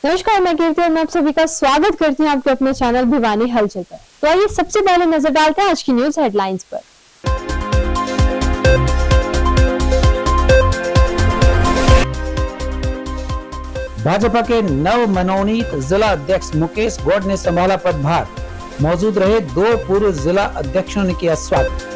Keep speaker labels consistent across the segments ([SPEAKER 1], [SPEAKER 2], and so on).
[SPEAKER 1] नमस्कार, मैं कीर्ति और मैं आप सभी का स्वागत करती हूँ आपके अपने चैनल भिवानी हलचल पर। तो आइए सबसे पहले नजर डालते हैं आज की न्यूज हेडलाइंस पर।
[SPEAKER 2] भाजपा के नव मनोनीत जिला अध्यक्ष मुकेश गौड़ ने संभाला पदभार। मौजूद रहे 2 पूर्व जिला अध्यक्षों ने किया स्वागत।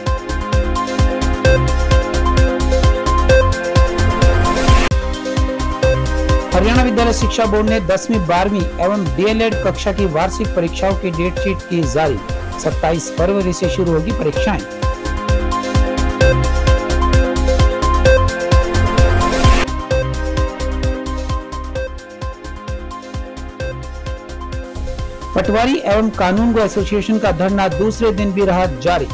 [SPEAKER 2] हरियाणा विद्यालय शिक्षा बोर्ड ने 10वीं 12वीं एवं डीएलएड कक्षा की वार्षिक परीक्षाओं की डेट शीट की जारी। 27 फरवरी से शुरू होगी परीक्षाएं। पटवारी एवं कानूनगो एसोसिएशन का धरना दूसरे दिन भी रहा जारी।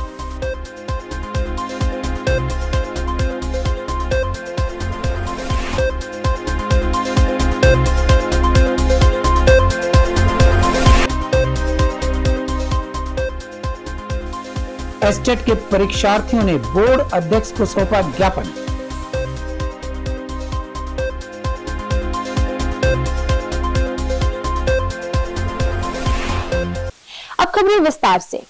[SPEAKER 2] एसटेट के परीक्षार्थियों ने बोर्ड अध्यक्ष को सौंपा ज्ञापन।
[SPEAKER 1] अब खबरें विस्तार से।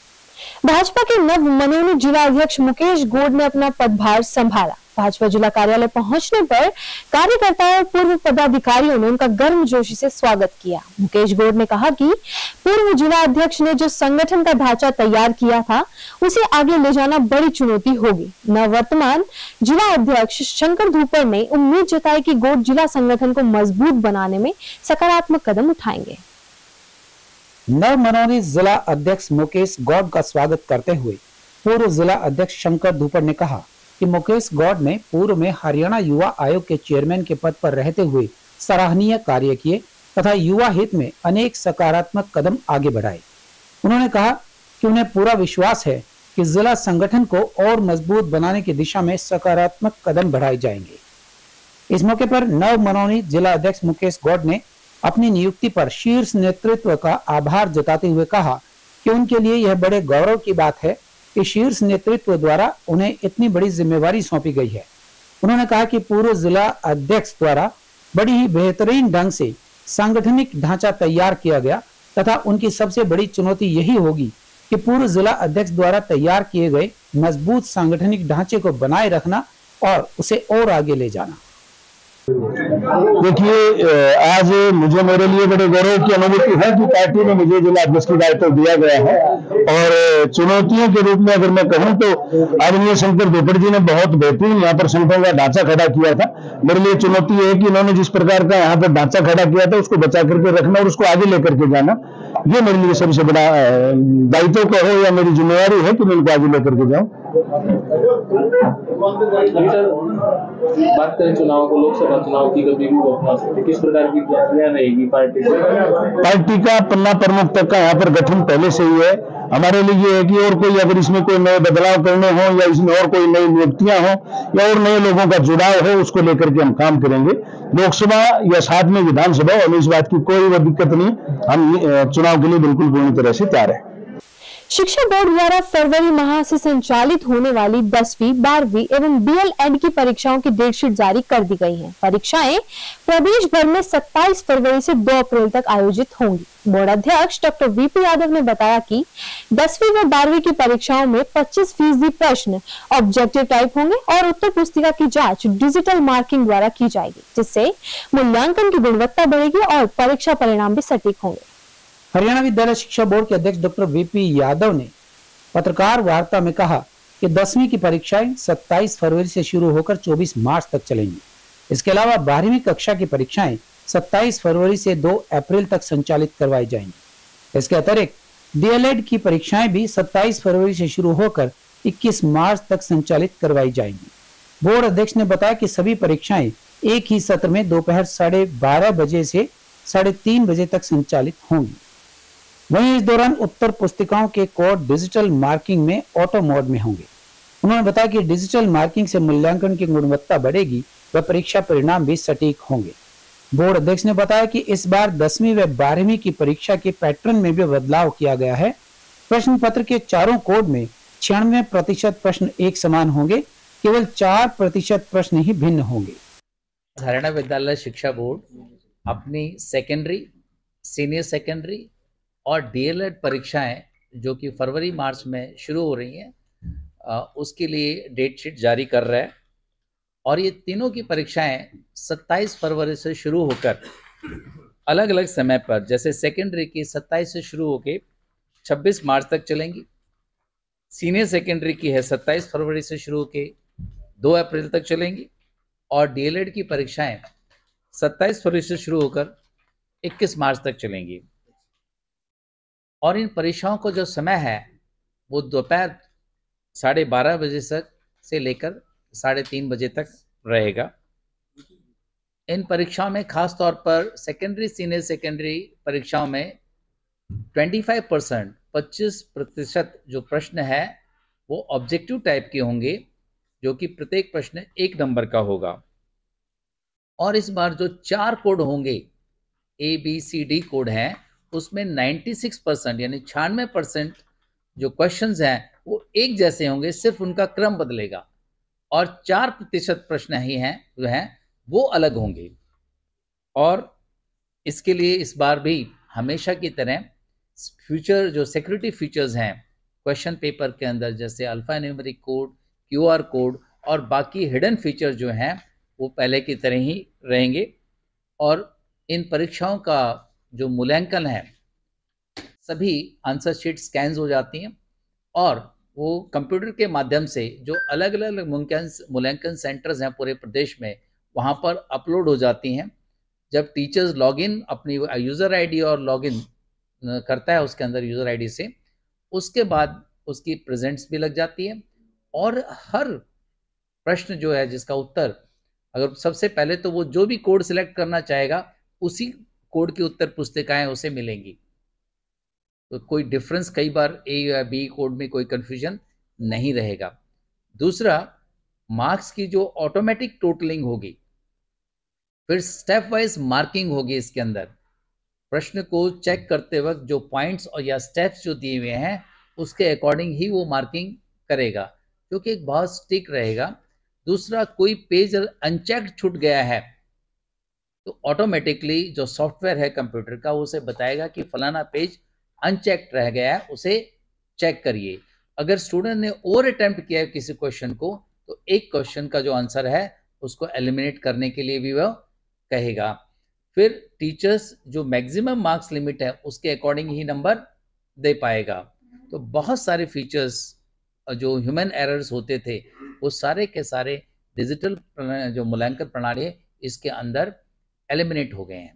[SPEAKER 1] भाजपा के नव मनोनीत जिला अध्यक्ष मुकेश गौड़ ने अपना पदभार संभाला। भाजपा जिला कार्यालय पहुंचने पर कार्यकर्ताओं और पूर्व पदाधिकारियों ने उनका गर्मजोशी से स्वागत किया। मुकेश गौड़ ने कहा कि पूर्व जिला अध्यक्ष ने जो संगठन का ढांचा तैयार किया था उसे आगे ले जाना बड़ी चुनौती होगी। नववर्तमान जिला अध्यक्ष शंकर धूपर ने उम्मीद जताई कि गौड़ जिला संगठन को मजबूत बनाने में सकारात्मक कदम उठाएंगे।
[SPEAKER 2] नव मनोनीत जिला अध्यक्ष मुकेश गौड़ का स्वागत करते हुए पूर्व जिला अध्यक्ष शंकर धूपर ने कहा कि मुकेश गौड़ ने पूर्व में हरियाणा युवा आयोग के चेयरमैन के पद पर रहते हुए सराहनीय कार्य किए तथा युवा हित में अनेक सकारात्मक कदम आगे बढ़ाए। उन्होंने कहा कि उन्हें पूरा विश्वास है कि जिला संगठन को और मजबूत बनाने की दिशा में सकारात्मक कदम बढ़ाए जाएंगे। इस मौके पर नव मनोनीत जिला अध्यक्ष मुकेश गौड़ ने अपनी नियुक्ति पर शीर्ष नेतृत्व का आभार जताते हुए कहा कि उनके लिए यह बड़े गौरव की बात है कि शीर्ष नेतृत्व द्वारा उन्हें इतनी बड़ी जिम्मेवारी सौंपी गई है। उन्होंने कहा कि पूर्व जिला अध्यक्ष द्वारा बड़ी ही बेहतरीन ढंग से सांगठनिक ढांचा तैयार किया गया तथा उनकी सबसे बड़ी चुनौती यही होगी कि पूर्व जिला अध्यक्ष द्वारा तैयार किए गए मजबूत सांगठनिक ढांचे को बनाए रखना और उसे और आगे ले जाना।
[SPEAKER 3] देखिए, आज मुझे मेरे लिए बड़े गौरव की अनुभूति है कि पार्टी ने मुझे जिला अध्यक्ष की दायित्व दिया गया है। और चुनौतियों के रूप में अगर मैं कहूं तो आदरणीय शंकर धूपर जी ने बहुत बेहतरीन यहाँ पर संगठन का ढांचा खड़ा किया था। मेरे लिए चुनौती है कि इन्होंने जिस प्रकार का यहाँ पर ढांचा खड़ा किया था उसको बचा करके रखना और उसको आगे लेकर के जाना, ये मेरे लिए सबसे बड़ा दायित्व कहो या मेरी जिम्मेवारी है कि मैं इनको आगे लेकर के जाऊँ।
[SPEAKER 4] बात करें चुनाव को, लोकसभा चुनाव की कभी भी किस प्रकार की प्रक्रिया रहेगी पार्टी
[SPEAKER 3] का पन्ना प्रमुख तक का यहाँ पर गठन पहले से ही है। हमारे लिए ये है कि और कोई अगर इसमें कोई नए बदलाव करने हो या इसमें और कोई नई नियुक्तियां हो या और नए लोगों का जुड़ाव हो, उसको लेकर के हम काम करेंगे। लोकसभा या साथ में विधानसभा, हमें इस बात की कोई दिक्कत नहीं। हम चुनाव के लिए बिल्कुल पूरी तरह से तैयार है।
[SPEAKER 1] शिक्षा बोर्ड द्वारा फरवरी माह से संचालित होने वाली 10वीं 12वीं एवं डीएलएड की परीक्षाओं की डेट शीट जारी कर दी गई है। परीक्षाएं प्रदेश भर में 27 फरवरी से 2 अप्रैल तक आयोजित होंगी। बोर्ड अध्यक्ष डॉक्टर वीपी यादव ने बताया कि 10वीं व 12वीं की परीक्षाओं में 25% प्रश्न ऑब्जेक्टिव टाइप होंगे और उत्तर पुस्तिका की जांच डिजिटल मार्किंग द्वारा की जाएगी, जिससे मूल्यांकन की गुणवत्ता बढ़ेगी और परीक्षा परिणाम भी सटीक होंगे।
[SPEAKER 2] हरियाणा विद्यालय शिक्षा बोर्ड के अध्यक्ष डॉक्टर वीपी यादव ने पत्रकार वार्ता में कहा कि 10वीं की परीक्षाएं 27 फरवरी से शुरू होकर 24 मार्च तक चलेंगी। इसके अलावा 12वीं कक्षा की परीक्षाएं 27 फरवरी से 2 अप्रैल तक संचालित करवाई जाएंगी। इसके अतिरिक्त डीएलएड की परीक्षाएं भी 27 फरवरी से शुरू होकर 21 मार्च तक संचालित करवाई जाएंगी। बोर्ड अध्यक्ष ने बताया कि सभी परीक्षाएं एक ही सत्र में दोपहर 12:30 बजे से 3:30 बजे तक संचालित होंगी। वहीं इस दौरान उत्तर पुस्तिकाओं के कोड डिजिटल मार्किंग में ऑटो मोड में होंगे। उन्होंने बताया कि डिजिटल मार्किंग से मूल्यांकन की गुणवत्ता बढ़ेगी व परीक्षा परिणाम भी सटीक होंगे। बोर्ड अध्यक्ष ने बताया कि इस बार 10वीं व 12वीं की परीक्षा के पैटर्न में भी बदलाव किया गया है। प्रश्न पत्र के चारों कोड में 96% प्रश्न एक समान होंगे, केवल 4% प्रश्न ही भिन्न होंगे।
[SPEAKER 5] हरियाणा विद्यालय शिक्षा बोर्ड अपनी सेकेंडरी सीनियर सेकेंडरी और डीएलएड परीक्षाएं जो कि फरवरी मार्च में शुरू हो रही हैं, उसके लिए डेट शीट जारी कर रहा है। और ये तीनों की परीक्षाएं 27 फरवरी से शुरू होकर अलग अलग समय पर, जैसे सेकेंडरी की 27 से शुरू होकर 26 मार्च तक चलेंगी, सीनियर सेकेंडरी की है 27 फरवरी से शुरू होकर 2 अप्रैल तक चलेंगी, और डीएलएड की परीक्षाएं 27 फरवरी से शुरू होकर 21 मार्च तक चलेंगी। और इन परीक्षाओं को जो समय है वो दोपहर 12:30 बजे तक से लेकर 3:30 बजे तक रहेगा। इन परीक्षाओं में खास तौर पर सेकेंडरी सीनियर सेकेंडरी परीक्षाओं में 25% जो प्रश्न है वो ऑब्जेक्टिव टाइप के होंगे, जो कि प्रत्येक प्रश्न 1 नंबर का होगा। और इस बार जो 4 कोड होंगे, ABCD कोड हैं, उसमें 96% यानी 96% जो क्वेश्चंस हैं वो एक जैसे होंगे, सिर्फ उनका क्रम बदलेगा, और 4% प्रश्न ही हैं वो अलग होंगे। और इसके लिए इस बार भी हमेशा की तरह फ्यूचर जो सिक्योरिटी फीचर्स हैं क्वेश्चन पेपर के अंदर, जैसे alpha numeric code, QR code और बाकी हिडन फीचर जो हैं वो पहले की तरह ही रहेंगे। और इन परीक्षाओं का जो मूल्यांकन है, सभी आंसर शीट स्कैन्स हो जाती हैं और वो कंप्यूटर के माध्यम से जो अलग अलग मूल्यांकन सेंटर्स हैं पूरे प्रदेश में, वहाँ पर अपलोड हो जाती हैं। जब टीचर्स लॉगिन अपनी यूज़र आईडी और लॉगिन करता है उसके अंदर यूज़र आईडी से, उसके बाद उसकी प्रेजेंट्स भी लग जाती है, और हर प्रश्न जो है जिसका उत्तर, अगर सबसे पहले तो वो जो भी कोड सिलेक्ट करना चाहेगा उसी कोड की उत्तर पुस्तिकाएं उसे मिलेंगी। तो कोई डिफरेंस कई बार A या B कोड में कोई कन्फ्यूजन नहीं रहेगा। दूसरा, मार्क्स की जो ऑटोमेटिक टोटलिंग होगी, फिर स्टेप वाइज मार्किंग होगी। इसके अंदर प्रश्न को चेक करते वक्त जो पॉइंट्स और या स्टेप्स जो दिए हुए हैं उसके अकॉर्डिंग ही वो मार्किंग करेगा, जो कि एक बहुत स्टिक रहेगा। दूसरा, कोई पेज अनचेक्ड छूट गया है तो ऑटोमेटिकली जो सॉफ्टवेयर है कंप्यूटर का वो उसे बताएगा कि फलाना पेज अनचेक्ड रह गया है, उसे चेक करिए। अगर स्टूडेंट ने ओवर अटेम्प्ट किया है किसी क्वेश्चन को, तो एक क्वेश्चन का जो आंसर है उसको एलिमिनेट करने के लिए भी वह कहेगा। फिर टीचर्स जो मैक्सिमम मार्क्स लिमिट है उसके अकॉर्डिंग ही नंबर दे पाएगा। तो बहुत सारे फीचर्स जो ह्यूमन एरर्स होते थे वो सारे के सारे डिजिटल जो मूल्यांकन प्रणाली है इसके अंदर एलिमिनेट हो गए हैं।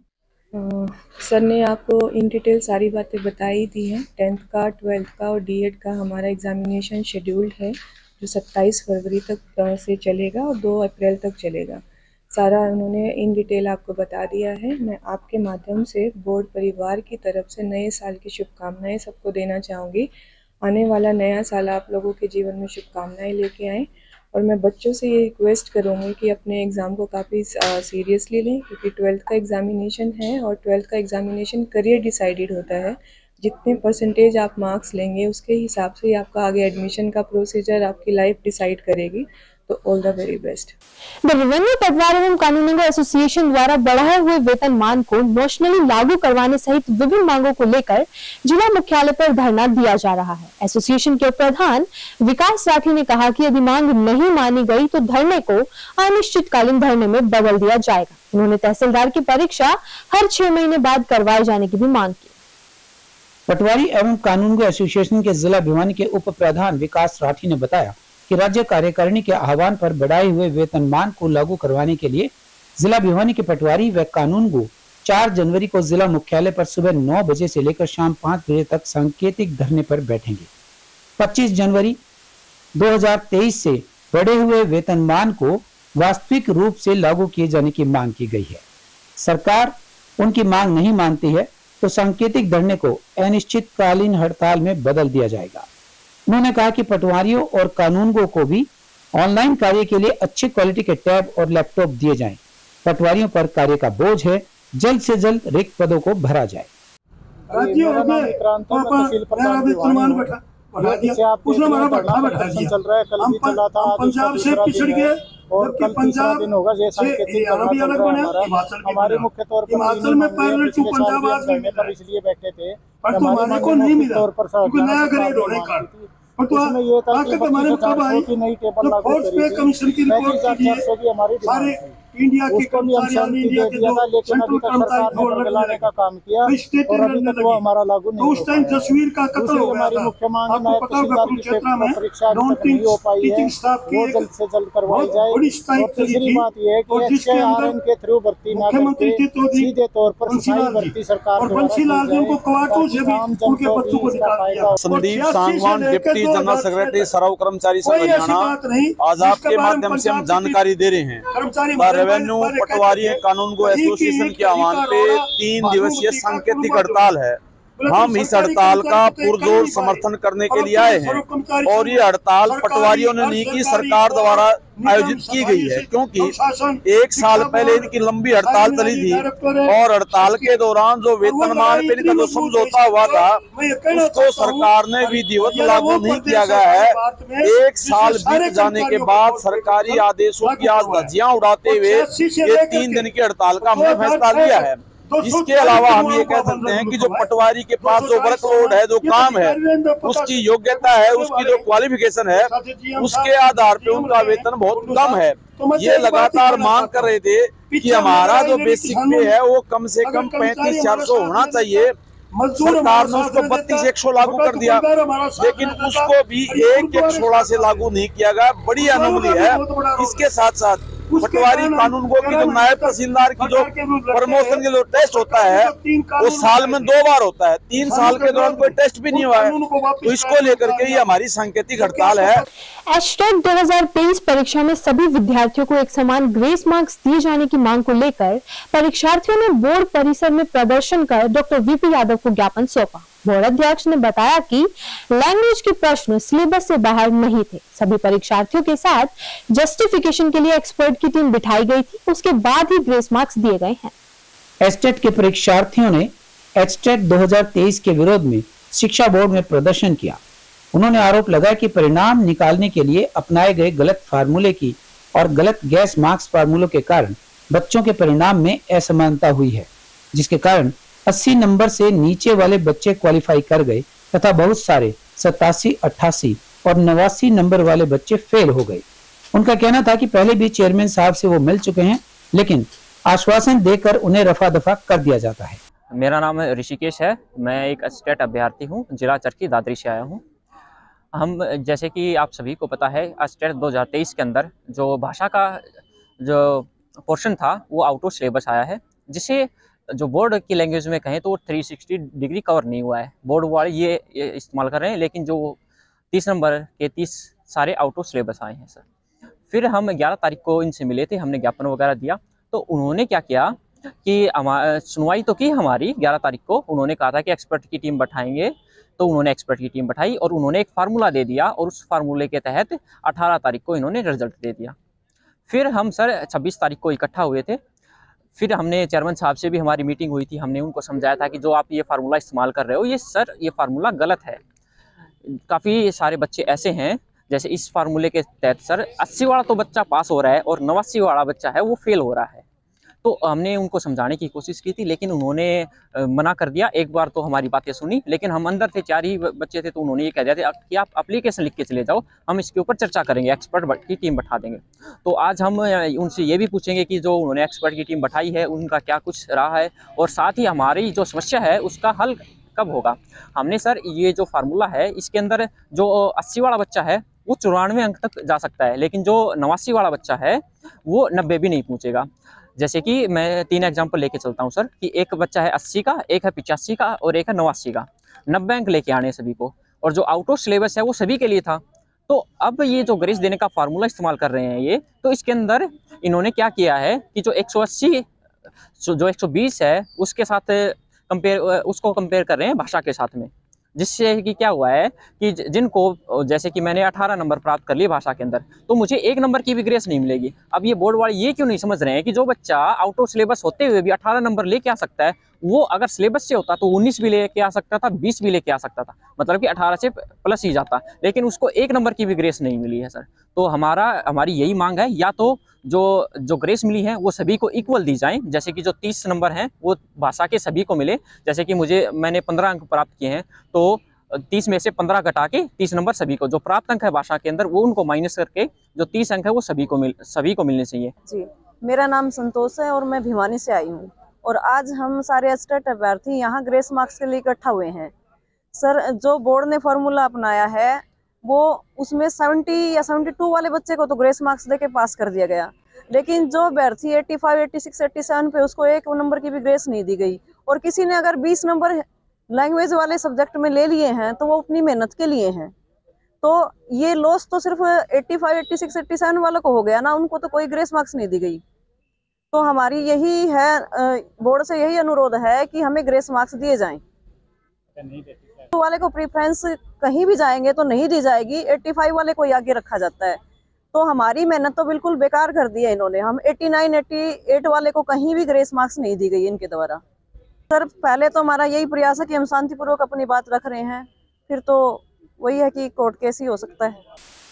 [SPEAKER 6] सर ने आपको इन डिटेल सारी बातें बताई दी हैं। 10th का, 12th का और D.Ed का हमारा एग्जामिनेशन शेड्यूल्ड है जो 27 फरवरी तक से चलेगा और 2 अप्रैल तक चलेगा। सारा उन्होंने इन डिटेल आपको बता दिया है। मैं आपके माध्यम से बोर्ड परिवार की तरफ से नए साल की शुभकामनाएं सबको देना चाहूँगी। आने वाला नया साल आप लोगों के जीवन में शुभकामनाएं लेके आएँ, और मैं बच्चों से ये रिक्वेस्ट करूँगी कि अपने एग्ज़ाम को काफ़ी सीरियसली लें, क्योंकि 12th का एग्ज़ामिनेशन है और 12th का एग्ज़ामिनेशन करियर डिसाइडेड होता है। जितने परसेंटेज आप मार्क्स लेंगे उसके हिसाब से ही आपका आगे एडमिशन का प्रोसीजर, आपकी लाइफ डिसाइड करेगी। तो all the very best.
[SPEAKER 1] The revenue पटवार एवं कानूनगो एसोसिएशन द्वारा बढ़ाए हुए वेतनमान को नोशनली लागू करवाने सहित विभिन्न मांगों को लेकर जिला मुख्यालय पर धरना दिया जा रहा है। एसोसिएशन के प्रधान विकास राठी ने कहा कि यदि मांग नहीं मानी गई तो धरने को अनिश्चितकालीन धरने में बदल दिया जाएगा। उन्होंने तहसीलदार की परीक्षा हर 6 महीने बाद करवाए जाने की भी मांग की।
[SPEAKER 2] पटवारी एवं कानूनगो एसोसिएशन के जिला भिवानी के उप प्रधान विकास राठी ने बताया कि राज्य कार्यकारिणी के आह्वान पर बढ़ाए हुए वेतनमान को लागू करवाने के लिए जिला भिवानी के पटवारी व कानूनगो 4 जनवरी को जिला मुख्यालय पर सुबह 9 बजे से लेकर शाम 5 बजे तक सांकेतिक धरने पर बैठेंगे। 25 जनवरी 2023 से बढ़े हुए वेतनमान को वास्तविक रूप से लागू किए जाने की मांग की गई है। सरकार उनकी मांग नहीं मानती है तो सांकेतिक धरने को अनिश्चितकालीन हड़ताल में बदल दिया जाएगा। उन्होंने कहा कि पटवारियों और कानूनगो को भी ऑनलाइन कार्य के लिए अच्छी क्वालिटी के टैब और लैपटॉप दिए जाएं। पटवारियों पर कार्य का बोझ है, जल्द से जल्द रिक्त पदों को भरा जाए।
[SPEAKER 7] चल रहा है, कल भी चला था, पंजाब से पिछड़ गए और कल तीसरा दिन होगा। ये सांकेतिक धरना चल रहा है हमारा। हमारे मुख्य तौर पर हिमाचल में पैरेलल टू पंजाब आज धरने पर इसलिए बैठे थे, हमारे को नहीं मिला तौर पर नया ग्रेड होने का। इसमें ये था कि 25,400 की नई टेबल लागू करी थी, 35,400 की हमारी डिमांड थी, उसको भी हम सहमति दे दिया था, लेकिन अभी तक सरकार ने बदलाने का काम किया और अभी तक वो हमारा लागू नहीं हो पाया। दूसरी हमारी मुख्य मांग है नायब तहसीलदार की पेपर परीक्षा अभी तक नहीं हो पाई है, वो जल्द से जल्द करवाई जाए। और तीसरी बात यह है कि HRN के थ्रू भर्ती ना करके सीधे तौर पर सिपाही भर्ती सरकार
[SPEAKER 8] Sandeep Sangwan, deputy general secretary Sarv Karmachari Sangh Haryana. आज आपके माध्यम से हम जानकारी दे रहे हैं रेवेन्यू पटवारी कानूनगो एसोसिएशन के आह्वान पे 3 दिवसीय सांकेतिक हड़ताल है। हम इस हड़ताल का पुरजोर समर्थन करने के लिए आए हैं और ये हड़ताल पटवारियों ने नहीं की, सरकार द्वारा आयोजित की गई है, क्योंकि 1 साल पहले इनकी लंबी हड़ताल चली थी और हड़ताल के दौरान जो वेतनमान पे इनका जो समझौता हुआ था उसको सरकार ने विधिवत लागू नहीं किया गया है। 1 साल बीत जाने के बाद सरकारी आदेशों की आज धज्जियां उड़ाते हुए ये 3 दिन की हड़ताल का हमने फैसला लिया है। इसके अलावा हम ये कह सकते हैं कि जो पटवारी के पास जो वर्कलोड है, जो काम है, उसकी योग्यता है, उसकी जो क्वालिफिकेशन है, उसके आधार पे उनका वेतन बहुत कम है। ये लगातार मांग कर रहे थे कि हमारा जो बेसिक पे है वो कम से कम 35,400 होना चाहिए। सरकार ने उसको 32,100 लागू कर दिया, लेकिन उसको भी 1,116 से लागू नहीं किया गया। बड़ी अनोमली है। इसके साथ साथ पटवारी कानूनगो की जो नायब तहसीलदार की जो प्रमोशन के जो टेस्ट होता है वो साल में 2 बार होता है, 3 साल के दौरान कोई टेस्ट भी नहीं हुआ है, तो इसको लेकर के ये हमारी सांकेतिक हड़ताल है।
[SPEAKER 1] एचटेट 2023 परीक्षा में सभी विद्यार्थियों को एक समान ग्रेस मार्क्स दिए जाने की मांग को लेकर परीक्षार्थियों ने बोर्ड परिसर में प्रदर्शन कर डॉक्टर वीपी यादव को ज्ञापन सौंपा। बोर्ड अध्यक्ष ने बताया कि लैंग्वेज के प्रश्न सिलेबस से बाहर नहीं थे। सभी परीक्षार्थियों के साथ जस्टिफिकेशन के लिए एक्सपर्ट की टीम बिठाई गई थी, उसके बाद ही ग्रेस मार्क्स दिए गए हैं।
[SPEAKER 2] एचटेट के परीक्षार्थियों ने एचटेट 2023 के विरोध में शिक्षा बोर्ड में प्रदर्शन किया। उन्होंने आरोप लगाया कि परिणाम निकालने के लिए अपनाए गए गलत फार्मूले की और गलत गैस मार्क्स फार्मूलों के कारण बच्चों के परिणाम में असमानता हुई है, जिसके कारण 80 नंबर से नीचे वाले बच्चे क्वालिफाई कर गए तथा बहुत सारे 87, 88 और 89 नंबर वाले बच्चे फेल हो गए। उनका कहना था कि पहले भी चेयरमैन साहब से वो मिल चुके हैं, लेकिन आश्वासन देकर उन्हें रफा दफा कर दिया जाता है।
[SPEAKER 9] मेरा नाम ऋषिकेश है, मैं एक एचटेट अभ्यर्थी हूँ, जिला चरखी दादरी से आया हूँ। हम जैसे कि आप सभी को पता है एचटेट 2023 के अंदर जो भाषा का जो पोर्शन था वो आउट ऑफ सिलेबस आया है, जिसे जो बोर्ड की लैंग्वेज में कहें तो वो 360 डिग्री कवर नहीं हुआ है। बोर्ड वाले ये इस्तेमाल कर रहे हैं, लेकिन जो 30 नंबर के 30 सारे आउट ऑफ सिलेबस आए हैं सर। फिर हम 11 तारीख को इनसे मिले थे, हमने ज्ञापन वगैरह दिया, तो उन्होंने क्या किया कि सुनवाई तो की हमारी 11 तारीख को। उन्होंने कहा था कि एक्सपर्ट की टीम बैठाएंगे, तो उन्होंने एक्सपर्ट की टीम बैठाई और उन्होंने एक फार्मूला दे दिया और उस फार्मूले के तहत 18 तारीख को इन्होंने रिजल्ट दे दिया। फिर हम सर 26 तारीख को इकट्ठा हुए थे। फिर हमने चेयरमैन साहब से भी हमारी मीटिंग हुई थी, हमने उनको समझाया था कि जो आप ये फार्मूला इस्तेमाल कर रहे हो ये सर ये फार्मूला गलत है। काफ़ी सारे बच्चे ऐसे हैं जैसे इस फार्मूले के तहत सर 80 वाला तो बच्चा पास हो रहा है और 89 वाला बच्चा है वो फेल हो रहा है। तो हमने उनको समझाने की कोशिश की थी, लेकिन उन्होंने मना कर दिया। एक बार तो हमारी बातें सुनी, लेकिन हम अंदर थे, 4 ही बच्चे थे, तो उन्होंने ये कह दिया था कि आप एप्लीकेशन लिख के चले जाओ, हम इसके ऊपर चर्चा करेंगे, एक्सपर्ट की टीम बैठा देंगे। तो आज हम उनसे ये भी पूछेंगे कि जो उन्होंने एक्सपर्ट की टीम बैठाई है उनका क्या कुछ रहा है, और साथ ही हमारी जो समस्या है उसका हल कब होगा। हमने सर ये जो फार्मूला है इसके अंदर जो 80 वाला बच्चा है वो 94 अंक तक जा सकता है, लेकिन जो 89 वाला बच्चा है वो 90 भी नहीं पहुँचेगा। जैसे कि मैं 3 एग्जांपल लेके चलता हूँ सर, कि एक बच्चा है 80 का, एक है 85 का और एक है 89 का। 90 अंक लेके आने सभी को, और जो आउट ऑफ सिलेबस है वो सभी के लिए था। तो अब ये जो ग्रेस देने का फार्मूला इस्तेमाल कर रहे हैं ये, तो इसके अंदर इन्होंने क्या किया है कि जो 180 जो 120 है उसके साथ उसको कंपेयर कर रहे हैं भाषा के साथ में। जिससे कि क्या हुआ है कि जिनको जैसे कि मैंने 18 नंबर प्राप्त कर लिए भाषा के अंदर, तो मुझे 1 नंबर की भी ग्रेस नहीं मिलेगी। अब ये बोर्ड वाले ये क्यों नहीं समझ रहे हैं कि जो बच्चा आउट ऑफ सिलेबस होते हुए भी 18 नंबर लेके आ सकता है, वो अगर सिलेबस से होता तो 19 भी लेके आ सकता था, 20 भी लेके आ सकता था, मतलब कि 18 से प्लस ही जाता, लेकिन उसको 1 नंबर की भी ग्रेस नहीं मिली है सर। तो हमारी यही मांग है, या तो जो ग्रेस मिली है वो सभी को इक्वल दी जाए, जैसे कि जो 30 नंबर हैं वो भाषा के सभी को मिले। जैसे कि मैंने 15 अंक प्राप्त किए हैं, तो 30 में से 15 घटा के 30 नंबर सभी को, जो प्राप्त अंक है भाषा के अंदर वो उनको माइनस करके जो 30 अंक है वो सभी को मिलने चाहिए।
[SPEAKER 10] जी, मेरा नाम संतोष है और मैं भिवानी से आई हूँ, और आज हम सारे एस्टेट अभ्यर्थी यहाँ ग्रेस मार्क्स के लिए इकट्ठा हुए हैं। सर, जो बोर्ड ने फॉर्मूला अपनाया है वो उसमें 70 या 72 वाले बच्चे को तो ग्रेस मार्क्स देके पास कर दिया गया, लेकिन जो अभ्यर्थी 85, 86, 87 पे उसको 1 नंबर की भी ग्रेस नहीं दी गई। और किसी ने अगर 20 नंबर लैंग्वेज वाले सब्जेक्ट में ले लिए हैं तो वो अपनी मेहनत के लिए हैं। तो ये लॉस तो सिर्फ 85, 86, 87 वालों को हो गया ना, उनको तो कोई ग्रेस मार्क्स नहीं दी गई। तो हमारी यही है, बोर्ड से यही अनुरोध है कि हमें ग्रेस मार्क्स दिए जाएं। तो वाले को प्रेफरेंस कहीं भी जाएंगे तो नहीं दी जाएगी, 85 वाले को आगे रखा जाता है। तो हमारी मेहनत तो बिल्कुल बेकार कर दी है इन्होंने। हम 89, 88 वाले को कहीं भी ग्रेस मार्क्स नहीं दी गई इनके द्वारा। सर, पहले तो हमारा यही प्रयास है कि हम शांतिपूर्वक अपनी बात रख रहे हैं, फिर तो वही है कि कोर्ट केस ही हो सकता है।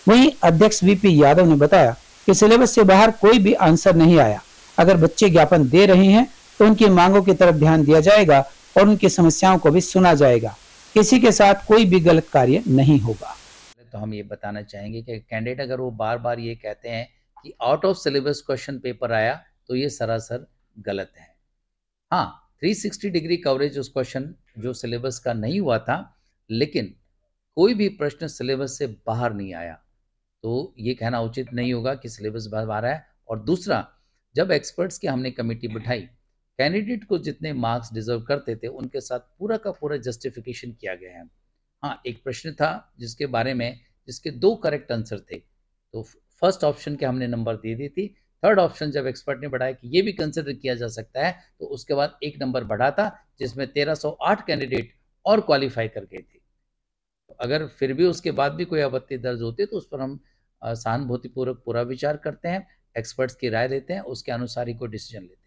[SPEAKER 2] वहीं अध्यक्ष वीपी यादव ने बताया कि सिलेबस से बाहर कोई भी आंसर नहीं आया। अगर बच्चे ज्ञापन दे रहे हैं तो उनकी मांगों की तरफ ध्यान दिया जाएगा और उनकी समस्याओं को भी सुना जाएगा। किसी के साथ कोई भी गलत कार्य नहीं होगा।
[SPEAKER 5] तो हम ये बताना चाहेंगे कि कैंडिडेट अगर वो बार बार ये कहते हैं कि out of syllabus question paper आया, तो ये सरासर गलत है। हाँ, 360 डिग्री कवरेज उस क्वेश्चन जो सिलेबस का नहीं हुआ था, लेकिन कोई भी प्रश्न सिलेबस से बाहर नहीं आया, तो ये कहना उचित नहीं होगा कि सिलेबस बाहर है। और दूसरा, जब एक्सपर्ट्स की हमने कमेटी बिठाई, कैंडिडेट को जितने मार्क्स डिजर्व करते थे उनके साथ पूरा का पूरा जस्टिफिकेशन किया गया है। हाँ, एक प्रश्न था जिसके बारे में जिसके 2 करेक्ट आंसर थे, तो फर्स्ट ऑप्शन के हमने नंबर दे दी थी। थर्ड ऑप्शन जब एक्सपर्ट ने बढ़ाया कि ये भी कंसिडर किया जा सकता है, तो उसके बाद 1 नंबर बढ़ा था, जिसमें 1308 कैंडिडेट और क्वालिफाई कर गए थे। तो अगर फिर भी उसके बाद भी कोई आपत्ति दर्ज होती है तो उस पर हम सहानुभूतिपूर्वक पूरा विचार करते हैं, एक्सपर्ट्स की राय लेते हैं, उसके अनुसार ही कोई डिसीजन लेते हैं।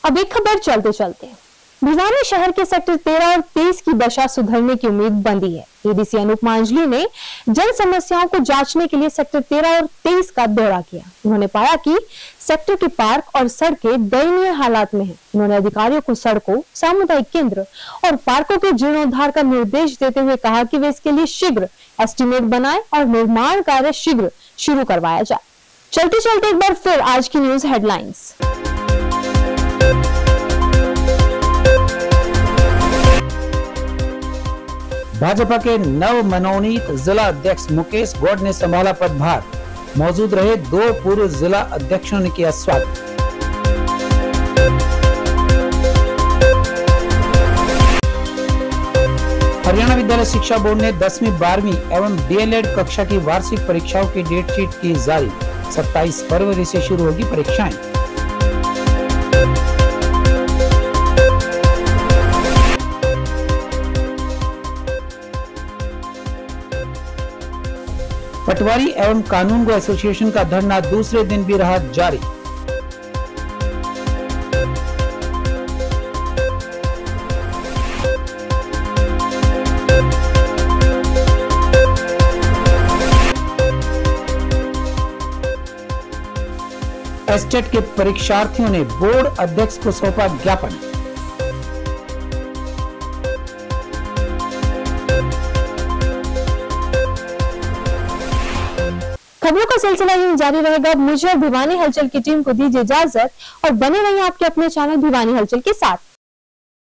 [SPEAKER 1] अब एक खबर चलते चलते, भिवानी शहर के सेक्टर 13 और 23 की दशा सुधरने की उम्मीद बंधी है। एडीसी अनुप मांझली ने जन समस्याओं को जांचने के लिए सेक्टर 13 और 23 का दौरा किया। उन्होंने पाया कि सेक्टर के पार्क और सड़कें दयनीय हालात में हैं। उन्होंने अधिकारियों को सड़कों, सामुदायिक केंद्र और पार्कों के जीर्णोद्धार का निर्देश देते हुए कहा कि वे इसके लिए शीघ्र एस्टीमेट बनाएं और निर्माण कार्य शीघ्र शुरू करवाया जाए। चलते चलते एक बार फिर आज की न्यूज हेडलाइंस।
[SPEAKER 2] भाजपा के नव मनोनीत जिला अध्यक्ष मुकेश गौड़ ने संभाला पदभार। मौजूद रहे 2 पूर्व जिला अध्यक्षों ने किया स्वागत। हरियाणा विद्यालय शिक्षा बोर्ड ने 10वीं, 12वीं एवं डीएलएड कक्षा की वार्षिक परीक्षाओं की डेट शीट की जारी। 27 फरवरी से शुरू होगी परीक्षाएं। पटवारी एवं कानूनगो एसोसिएशन का धरना दूसरे दिन भी रहा जारी। एस्टेट के परीक्षार्थियों ने बोर्ड अध्यक्ष को सौंपा ज्ञापन।
[SPEAKER 1] खबरों का सिलसिला यूं जारी रहेगा। मुझे और भिवानी हलचल की टीम को दीजिए इजाजत और बने रहिए आपके अपने चैनल भिवानी हलचल के साथ।